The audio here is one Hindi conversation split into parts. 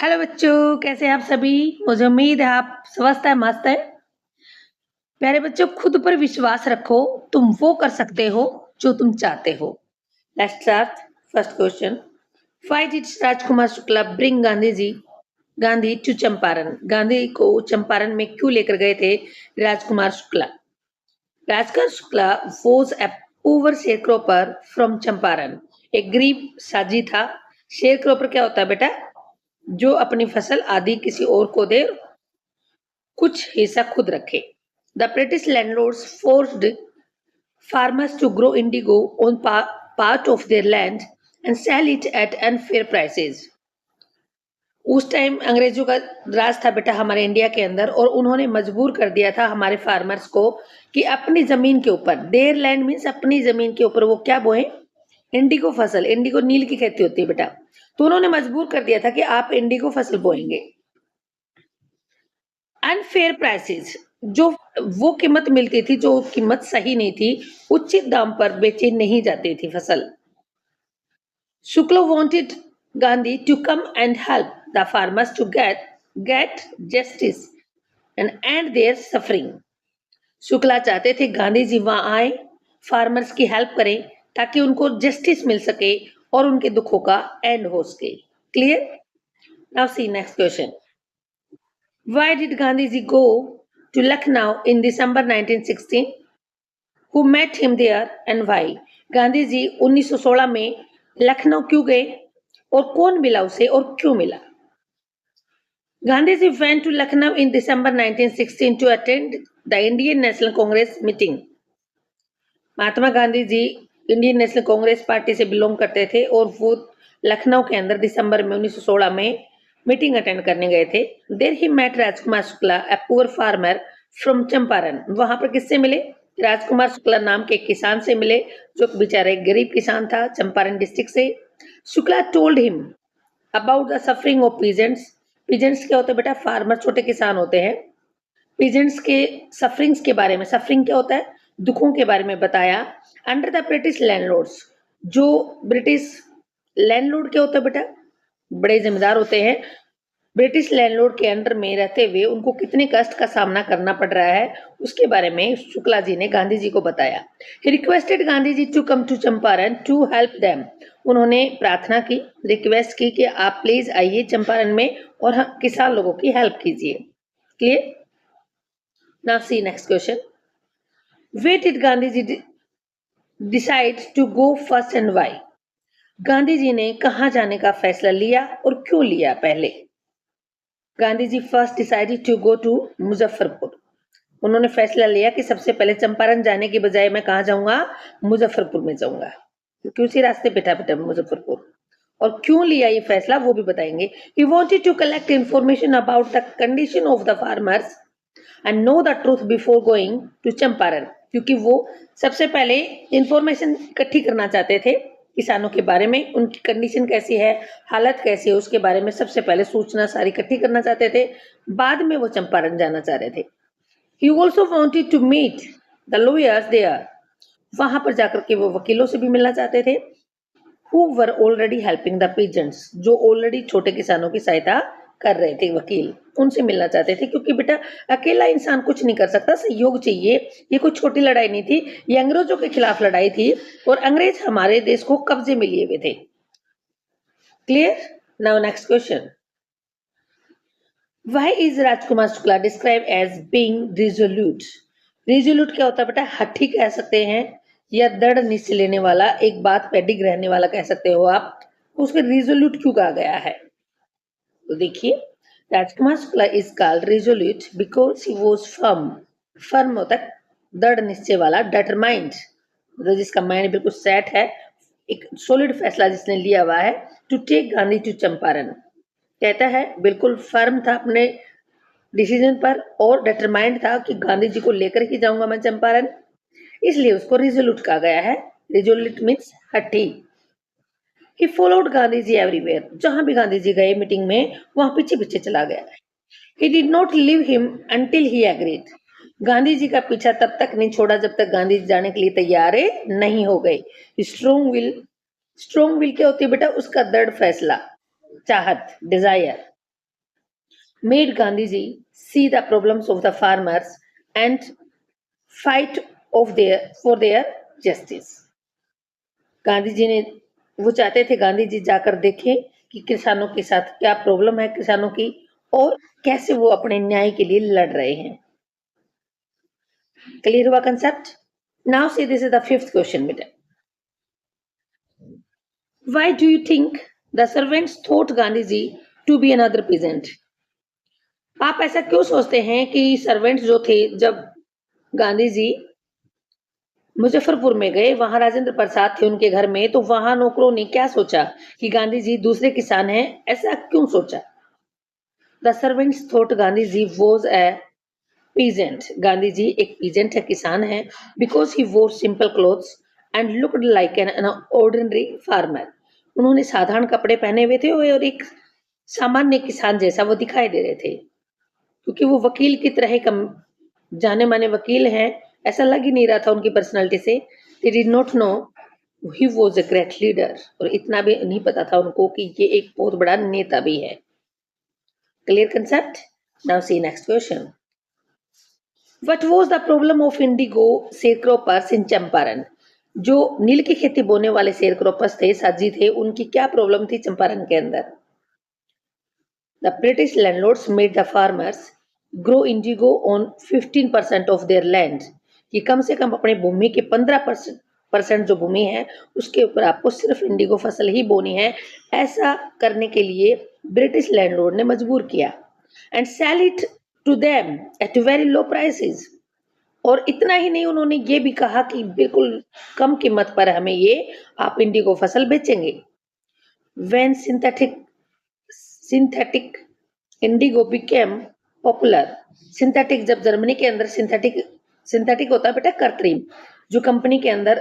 हेलो बच्चों, कैसे हैं आप सभी। मुझे उम्मीद है आप स्वस्थ है, मस्त है। प्यारे बच्चों, खुद पर विश्वास रखो, तुम वो कर सकते हो जो तुम चाहते हो। Let's start. First question, why did Rajkumar Shukla bring Gandhi to Champaran. Gandhi को चंपारण में क्यों लेकर गए थे Rajkumar Shukla. Rajkumar Shukla was a poor sharecropper from Champaran. एक गरीब साजी था। शेयरक्रॉपर क्या होता है बेटा? जो अपनी फसल आदि किसी और को दे, कुछ हिस्सा खुद रखे। The British landlords forced farmers to grow indigo on part of their land and sell it at unfair prices. उस टाइम अंग्रेजों का राज था बेटा हमारे इंडिया के अंदर, और उन्होंने मजबूर कर दिया था हमारे फार्मर्स को कि अपनी जमीन के ऊपर, देयर लैंड मीन्स अपनी जमीन के ऊपर वो क्या बोए? इंडिगो फसल। इंडिगो नील की खेती होती है बेटा। तो उन्होंने मजबूर कर दिया था कि आप इंडिगो फसल बोएंगे। अनफेयर प्राइसेस, जो वो कीमत मिलती थी जो कीमत सही नहीं थी, उचित दाम पर बेची नहीं जाती थी फसल। Shukla wanted Gandhi to come and help the farmers to get justice and end their suffering. Shukla चाहते थे गांधी जी वहां आए, फार्मर्स की हेल्प करें ताकि उनको जस्टिस मिल सके और उनके दुखों का एंड हो सके। Clear? Now see next question, why did Gandhi ji go to Lucknow in December 1916? Who met him there and why? Gandhi ji 1916 में लखनऊ क्यों गए और कौन मिला उसे और क्यों मिला? Gandhi ji went to Lucknow in December 1916 to attend the Indian National Congress meeting. Mahatma Gandhi ji Indian national Congress party से बिलोंग करते थे और वो लखनऊ के अंदर दिसंबर में 1916 में मीटिंग अटेंड करने गए थे। There he met Rajkumar Shukla, a poor farmer from Champaran. वहां पर किससे मिले? राजकुमार शुक्ला नाम के किसान से मिले, जो बेचारे गरीब किसान था चंपारण डिस्ट्रिक्ट से। Shukla told him about the suffering of peasants. Peasants क्या होते हैं बेटा? फार्मर, छोटे किसान होते हैं। पीजेंट्स के सफरिंग्स के बारे में, सफरिंग क्या होता है? दुखों के बारे में बताया। अंडर द ब्रिटिश लैंडलॉर्ड्स, जो ब्रिटिश लैंडलॉर्ड क्या होता है बेटा? बड़े जिम्मेदार होते हैं। ब्रिटिश लैंडलॉर्ड के अंडर में रहते हुए उनको कितने कष्ट का सामना करना पड़ रहा है, उसके बारे में शुक्ला जी ने गांधी जी को बताया। He requested Gandhi ji to come to Champaran to help them. उन्होंने प्रार्थना की, रिक्वेस्ट की कि आप प्लीज आइए चंपारण में और किसान लोगों की हेल्प कीजिए। Clear? Now see next question, where did Gandhi ji decide to go first and why? Gandhi ji ने कहां जाने का फैसला लिया और क्यों लिया? पहले Gandhi ji first decided to go to Muzaffarpur. उन्होंने फैसला लिया कि सबसे पहले चंपारण जाने की बजाय मैं कहां जाऊंगा? मुजफ्फरपुर में जाऊंगा, क्योंकि उसी रास्ते पे था बेटा मुजफ्फरपुर। और क्यों लिया ये फैसला वो भी बताएंगे। He wanted to collect information about the condition of the farmers and know the truth before going to Champaran, क्योंकि वो सबसे पहले इंफॉर्मेशन इकट्ठी करना चाहते थे किसानों के बारे में, उनकी कंडीशन कैसी है, हालत कैसी है, उसके बारे में सबसे पहले सूचना सारी इकट्ठी करना चाहते थे। बाद में वो चंपारण जाना चाह रहे थे। He also wanted to meet the lawyers there. वहां पर जाकर के वो वकीलों से भी मिलना चाहते थे। Who were already helping the peasants, जो ऑलरेडी छोटे किसानों की सहायता कर रहे थे, वकील, उनसे मिलना चाहते थे। क्योंकि बेटा अकेला इंसान कुछ नहीं कर सकता, सहयोग चाहिए। ये कोई छोटी लड़ाई नहीं थी, ये अंग्रेजों के खिलाफ लड़ाई थी और अंग्रेज हमारे देश को कब्जे में लिए हुए थे। Clear? Now next question, why is Rajkumar Shukla describe as being resolute? Resolute क्या होता है बेटा? हठी कह सकते हैं या दृढ़ निश्चय लेने वाला, एक बात पे डिग रहने वाला कह सकते हो आप। उसके रिजोल्यूट क्यों कहा गया है? तो देखिए, Rajkumar Shukla is called resolute because he was firm. Firm होता है दृढ़ निश्चय वाला, डिटरमाइंड, मतलब जिसका माइंड बिल्कुल सेट है, एक सॉलिड फैसला जिसने लिया हुआ है। To take Gandhi to Champaran, कहता है बिल्कुल फर्म था अपने डिसीजन पर और डिटरमाइंड था कि गांधी जी को लेकर ही जाऊंगा मैं चंपारण, इसलिए उसको रिजोल्यूट कहा गया है। रिजोल्यूट मीन्स हठी। He followed Gandhi ji everywhere, जहां भी गांधी जी गए मीटिंग में वहां पीछे पीछे चला गया। He did not leave him until he agreed. Gandhi ji का पीछा तब तक नहीं छोड़ा जब तक गांधी जी जाने के लिए तैयार नहीं हो गए। स्ट्रोंग विल, स्ट्रोंग विल क्या होती है बेटा? उसका दृढ़ फैसला, चाहत, Dzire. made Gandhiji see the problems of the farmers and fight for their justice. Gandhi ji ने वो चाहते थे गांधी जी जाकर देखें कि किसानों के साथ क्या प्रॉब्लम है किसानों की और कैसे वो अपने न्याय के लिए लड़ रहे हैं. क्लियर हुआ concept? Now see this is the fifth question बेटा. Why do you think the servants thought Gandhi ji to be another peasant? आप ऐसा क्यों सोचते हैं कि सर्वेंट्स जो थे जब गांधी जी मुजफ्फरपुर में गए वहां राजेंद्र प्रसाद थे उनके घर में तो वहां नौकरों ने क्या सोचा कि गांधी जी दूसरे किसान हैं ऐसा क्यों सोचा? The servants thought Gandhi ji was a peasant. Gandhi ji एक पीजेंट है किसान है because he wore simple clothes and looked like an ordinary farmer. उन्होंने साधारण कपड़े पहने हुए थे और एक सामान्य किसान जैसा वो दिखाई दे रहे थे क्योंकि वो वकील की तरह कम जाने माने वकील हैं ऐसा लग ही नहीं रहा था उनकी पर्सनालिटी से. They did not know he was a great leader और इतना भी नहीं पता था उनको कि ये एक बहुत बड़ा नेता भी है. Clear concept? Now see next question. What was the problem of indigo sharecroppers in Champaran? जो नील की खेती बोने वाले शेरक्रोपर्स थे साजी थे उनकी क्या प्रॉब्लम थी चंपारण के अंदर? The British landlords made the farmers grow indigo on 15% of their land. कि कम से कम अपने भूमि के 15% जो भूमि है उसके ऊपर आपको सिर्फ इंडिगो फसल ही बोनी है. ऐसा करने के लिए ब्रिटिश लैंडलॉर्ड ने मजबूर किया and sell it to them at very low prices. और इतना ही नहीं उन्होंने ये भी कहा कि बिल्कुल कम कीमत पर हमें ये आप इंडिगो फसल बेचेंगे. When synthetic Indigo became popular. Synthetic जब जर्मनी के अंदर सिंथेटिक होता है बेटा कृत्रिम जो कंपनी के अंदर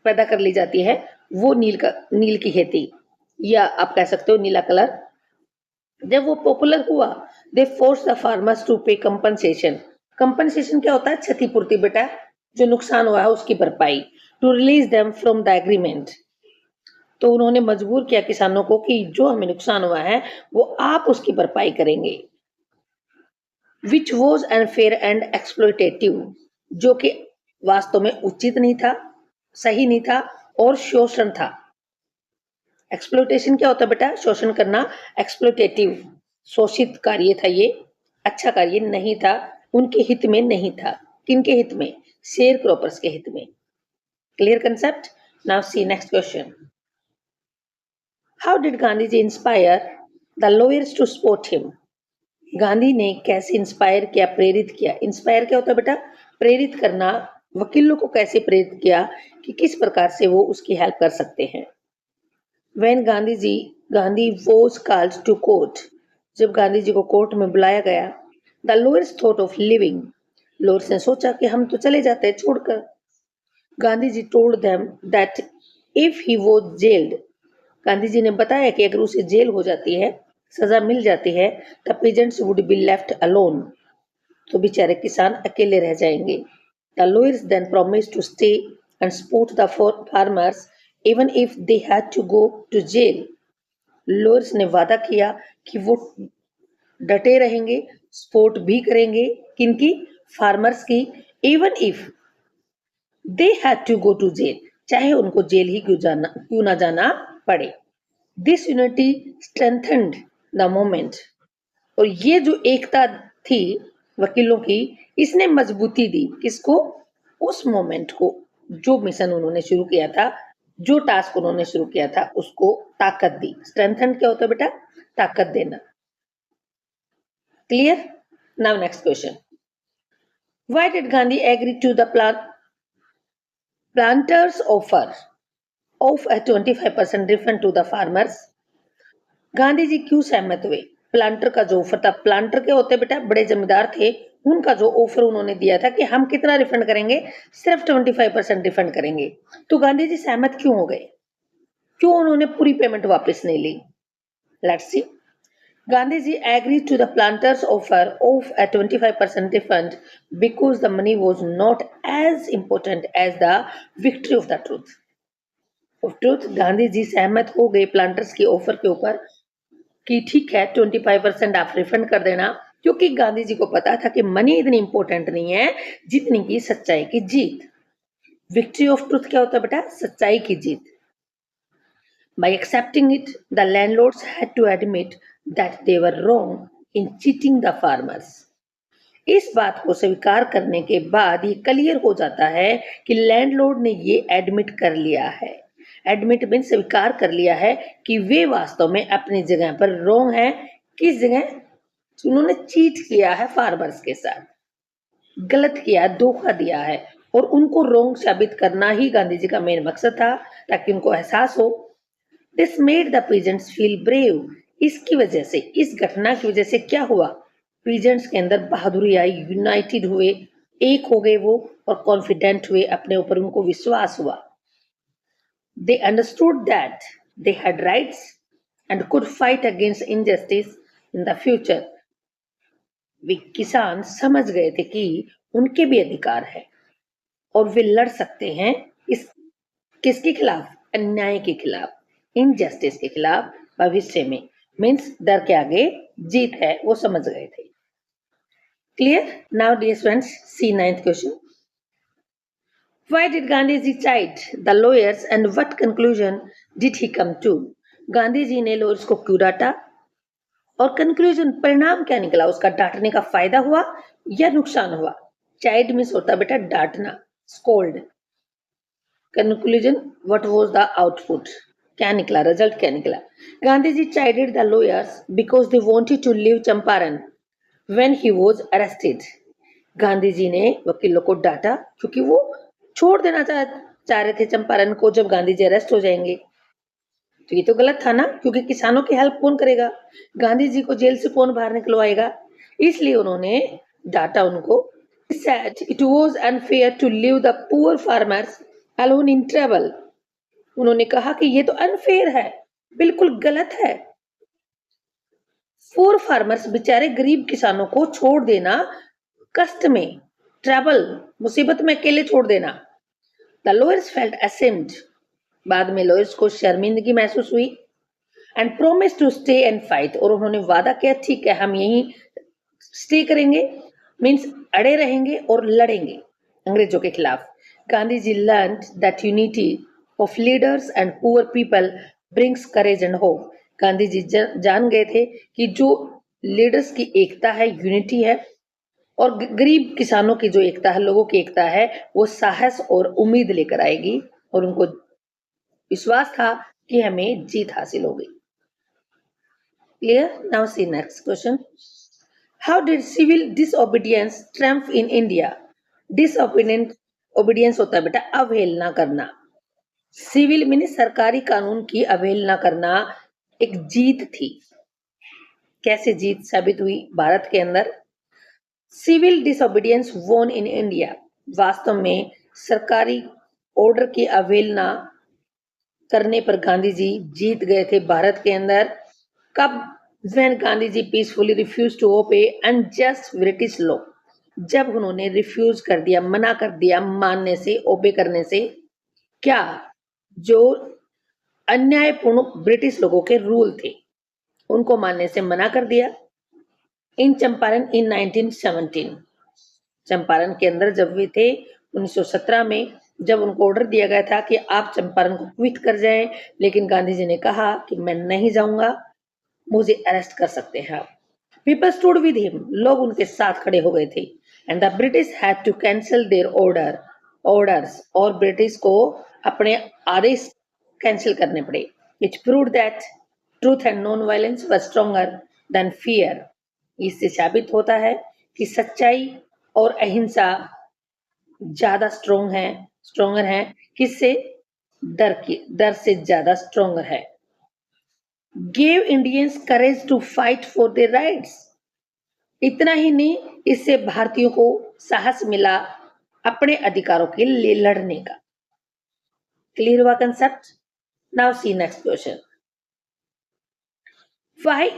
पैदा कर ली जाती है वो नील की खेती या आप कह सकते हो नीला कलर. जब वो पॉपुलर हुआ दे फोर्स द फार्मर्स टू पे कंपनसेशन. कंपनसेशन क्या होता है? क्षतिपूर्ति बेटा. जो नुकसान हुआ है उसकी भरपाई. To release them from the agreement. तो उन्होंने मजबूर किया किसानों को कि जो हमें नुकसान हुआ है वो आप उसकी भरपाई करेंगे. Which was unfair and exploitative. जो कि वास्तव में उचित नहीं था सही नहीं था और शोषण था. एक्सप्लोइटेशन क्या होता है बेटा? शोषण करना. एक्सप्लोइटेटिव शोषित कार्य था ये. अच्छा कार्य नहीं था. उनके हित में नहीं था. किनके हित में? शेयर क्रॉपर्स के हित में. Clear concept? Now see next question. How did Gandhi ji inspire the lawyers to support him? Gandhi ने कैसे इंस्पायर किया प्रेरित किया? इंस्पायर क्या होता है बेटा? प्रेरित करना. वकीलों को कैसे प्रेरित किया कि किस प्रकार से वो उसकी हेल्प कर सकते हैं. When Gandhi was called to court, जब गांधी जी को कोर्ट में बुलाया गया, the lawyers thought of leaving. Lawyers ने सोचा कि हम तो चले जाते हैं छोड़कर. Gandhi ji told them that if he was jailed, Gandhi ji ने बताया कि अगर उसे जेल हो जाती है सजा मिल जाती है the peasants would be left alone. तो बेचारे किसान अकेले रह जाएंगे. The lawyers then promised to stay and support the farmers even if they had to go to jail. Lawyers ने वादा किया कि वो डटे रहेंगे सपोर्ट भी करेंगे किनकी? फार्मर्स की. Even if they had to go to jail चाहे उनको जेल ही क्यों ना जाना पड़े. This unity strengthened the moment. और ये जो एकता थी वकीलों की इसने मजबूती दी किसको? उस मोमेंट को. जो मिशन उन्होंने शुरू किया था जो टास्क उन्होंने शुरू किया था उसको ताकत दी. स्ट्रेंथन क्या होता है बेटा? ताकत देना. Clear? Now next question. Why did Gandhi agree to the planters offer of a 25% refund to the farmers? Gandhi ji क्यों सहमत हुए? प्लांटर का जो ऑफर था. प्लांटर क्या होते बेटा? बड़े जमींदार थे. उनका जो ऑफर उन्होंने दिया था कि हम कितना रिफंड करेंगे? सिर्फ 25% रिफंड करेंगे. तो गांधी जी सहमत क्यों हो गए? क्यों उन्होंने पूरी पेमेंट वापस नहीं ली? Let's see. Gandhiji agreed to the planters' offer of a 25% refund because the money was not as important as the victory of the truth. Of truth, Gandhi ji सहमत हो गए प्लांटर्स की ऑफर के ऊपर कि ठीक है 25% आप रिफंड कर देना क्योंकि गांधी जी को पता था कि मनी इतनी इंपॉर्टेंट नहीं है जितनी की सच्चाई की जीत। विक्ट्री ऑफ ट्रूथ क्या होता है बेटा? सच्चाई की जीत। By accepting it, the landlords had to admit that they were wrong in cheating the farmers. इस बात को स्वीकार करने के बाद ये क्लियर हो जाता है कि लैंडलॉर्ड ने ये एडमिट कर लिया है। एडमिट मीन स्वीकार कर लिया है कि वे वास्तव में अपनी जगह पर रॉन्ग है। किस जगह? उन्होंने चीट किया है फार्मर्स के साथ, गलत किया, धोखा दिया है और उनको रॉन्ग साबित करना ही गांधी जी का मेन मकसद था, ताकि उनको एहसास हो। This made the peasants feel brave. इसकी वजह से, इस घटना की वजह से क्या हुआ? पीजेंट्स के अंदर बहादुरी आई, यूनाइटेड हुए, एक हो गए वो और कॉन्फिडेंट हुए, अपने ऊपर उनको विश्वास हुआ। They understood that they had rights and could fight against injustice in the future. वे किसान समझ गए थे कि उनके भी अधिकार है और वे लड़ सकते हैं इस किसके खिलाफ? अन्याय के खिलाफ, इनजस्टिस के खिलाफ भविष्य में। मीन्स डर के आगे जीत है, वो समझ गए थे। Clear? Now dear students, see 9th question. Why did Gandhi chide the lawyers and what conclusion did he come to? Gandhi ji ने लॉयर्स को क्यों डांटा और कंक्लूजन, परिणाम क्या निकला? उसका डांटने का फायदा हुआ या नुकसान हुआ? चाइड मीन्स होता बेटा डांटना, scold. Conclusion, what was the output? क्या निकला, रिजल्ट क्या निकला? Gandhi ji chided the lawyers because they wanted to leave Champaran when he was arrested. Gandhi ji ने वकीलों को डांटा क्योंकि वो छोड़ देना चाह रहे थे चंपारण को जब गांधी जी अरेस्ट हो जाएंगे। तो ये तो गलत था ना, क्योंकि किसानों की हेल्प कौन करेगा? गांधी जी को जेल से कौन बाहर निकलवाएगा? इसलिए उन्होंने डांटा उनको। Said it was unfair to leave the poor farmers alone in trouble. उन्होंने कहा कि ये तो अनफेयर है, बिल्कुल गलत है। पोर फार्मर्स, बेचारे गरीब किसानों को छोड़ देना कष्ट में, ट्रबल, मुसीबत में अकेले छोड़ देना। द लॉयर्स फेल्ट असेम्ड, बाद में लॉयर्स को शर्मिंदगी महसूस हुई। And promise to stay and fight, और उन्होंने वादा किया ठीक है हम यहीं स्टे करेंगे, मीन्स अड़े रहेंगे और लड़ेंगे अंग्रेजों के खिलाफ। Gandhi ji learned that unity of leaders and poor people brings courage and hope. Gandhi ji जान गए थे कि जो लीडर्स की एकता है, यूनिटी है, और गरीब किसानों की जो एकता है, लोगों की एकता है, वो साहस और उम्मीद लेकर आएगी, और उनको विश्वास था कि हमें जीत हासिल होगी। Clear? Now see next question. How did civil disobedience triumph in India? Disobedience होता है बेटा अवहेलना करना। सिविल मीन सरकारी कानून की अवहेलना करना एक जीत थी। कैसे जीत साबित हुई भारत के अंदर? सिविल डिसोबीडियंस वोन इन इंडिया, वास्तव में सरकारी ऑर्डर की अवहेलना करने पर गांधी जी जीत गए थे भारत के अंदर। कब? When Gandhi ji peacefully refuse to obey unjust British law, जब उन्होंने रिफ्यूज कर दिया, मना कर दिया मानने से, ओबे करने से। क्या? जो अन्यायपूर्ण ब्रिटिश लोगों के रूल थे उनको मानने से मना कर दिया। इन चंपारण इन 1917, चंपारण के अंदर जब वे थे 1917 में, जब उनको ऑर्डर दिया गया था कि आप चंपारण को क्विट कर जाएं, लेकिन गांधी जी ने कहा कि मैं नहीं जाऊंगा, मुझे अरेस्ट कर सकते हैं आप। पीपल स्टूड विद हिम, लोग उनके साथ खड़े हो गए थे। And the British had to cancel their orders, और ब्रिटिश को अपने आदेश कैंसिल करने पड़े। Which proved that truth and non violence were stronger than fear. इससे साबित होता है कि सच्चाई और अहिंसा ज्यादा स्ट्रॉन्गर है। किससे? डर से ज्यादा स्ट्रॉन्गर है। Gave Indians courage to fight for their rights. इतना ही नहीं, इससे भारतीयों को साहस मिला अपने अधिकारों के लिए लड़ने का। क्लियर हुआ concept? Now see next question. Why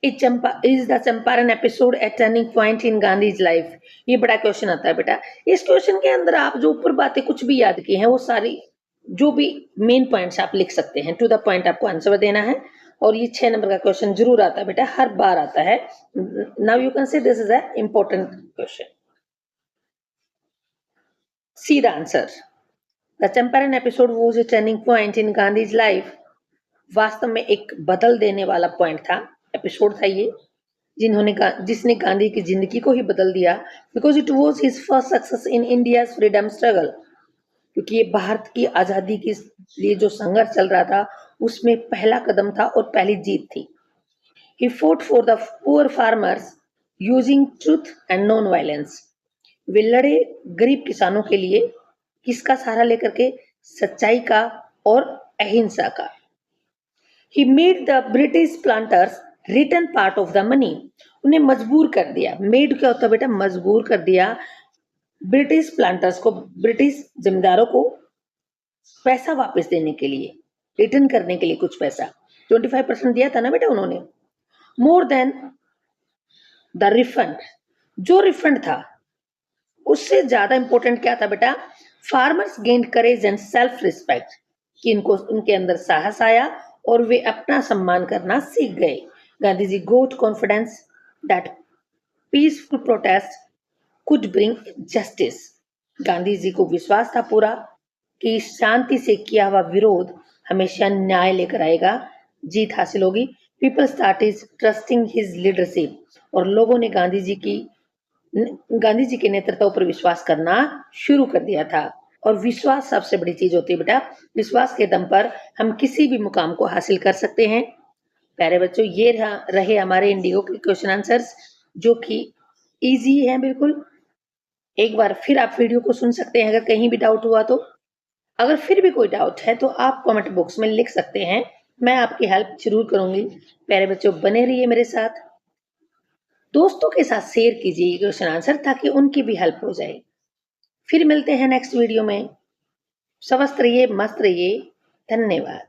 is the Champaran episode a turning point in Gandhi's life? ये बड़ा क्वेश्चन आता है बेटा। इस क्वेश्चन के अंदर आप जो ऊपर बातें कुछ भी याद की हैं, वो सारी जो भी मेन पॉइंट्स आप लिख सकते हैं। टू द पॉइंट आपको आंसर देना है। और ये 6 नंबर का क्वेश्चन जरूर आता है बेटा, हर बार आता है. Now you can say this is a important question. See the answer. The Champaran episode was a turning point in Gandhi's life. वास्तव में एक बदल देने वाला पॉइंट था, एपिसोड था ये, जिसने गांधी की जिंदगी को ही बदल दिया. Because it was his first success in India's freedom struggle. क्योंकि ये भारत की आजादी के लिए जो संघर्ष चल रहा था उसमें पहला कदम था और पहली जीत थी. ही fought for the poor farmers using truth and non violence. वे लड़े गरीब किसानों के लिए, किसका सहारा लेकर के? सच्चाई का और अहिंसा का. He made the British planters return part of the money. उन्हें मजबूर कर दिया. मेड क्या होता है बेटा? मजबूर कर दिया ब्रिटिश प्लांटर्स को, ब्रिटिश जमींदारों को पैसा वापस देने के लिए, रिटर्न करने के लिए कुछ पैसा. 25% दिया था ना बेटा उन्होंने. मोर देन द रिफंड, जो रिफंड था उससे ज्यादा इंपॉर्टेंट क्या था बेटा? Farmers gained courage and self respect, कि इनको उनके अंदर साहस आया और वे अपना सम्मान करना सीख गए. Gandhi ji got confidence that peaceful protest could bring justice. Gandhi ji को विश्वास था पूरा कि शांति से किया हुआ विरोध हमेशा न्याय लेकर आएगा, जीत हासिल होगी. People started trusting his leadership, और लोगों ने गांधी जी के नेतृत्व पर विश्वास करना शुरू कर दिया था. और विश्वास सबसे बड़ी चीज होती है बेटा. विश्वास के दम पर हम किसी भी मुकाम को हासिल कर सकते हैं. प्यारे बच्चों, ये रहे हमारे इंडिगो के क्वेश्चन आंसर्स, जो कि इजी हैं बिल्कुल. एक बार फिर आप वीडियो को सुन सकते हैं अगर कहीं भी डाउट हुआ तो. अगर फिर भी कोई डाउट है तो आप कमेंट बॉक्स में लिख सकते हैं, मैं आपकी हेल्प जरूर करूंगी. प्यारे बच्चों, बने रहिए मेरे साथ. दोस्तों के साथ शेयर कीजिए क्वेश्चन आंसर, ताकि उनकी भी हेल्प हो जाए. फिर मिलते हैं नेक्स्ट वीडियो में. स्वस्थ रहिए, मस्त रहिए. धन्यवाद.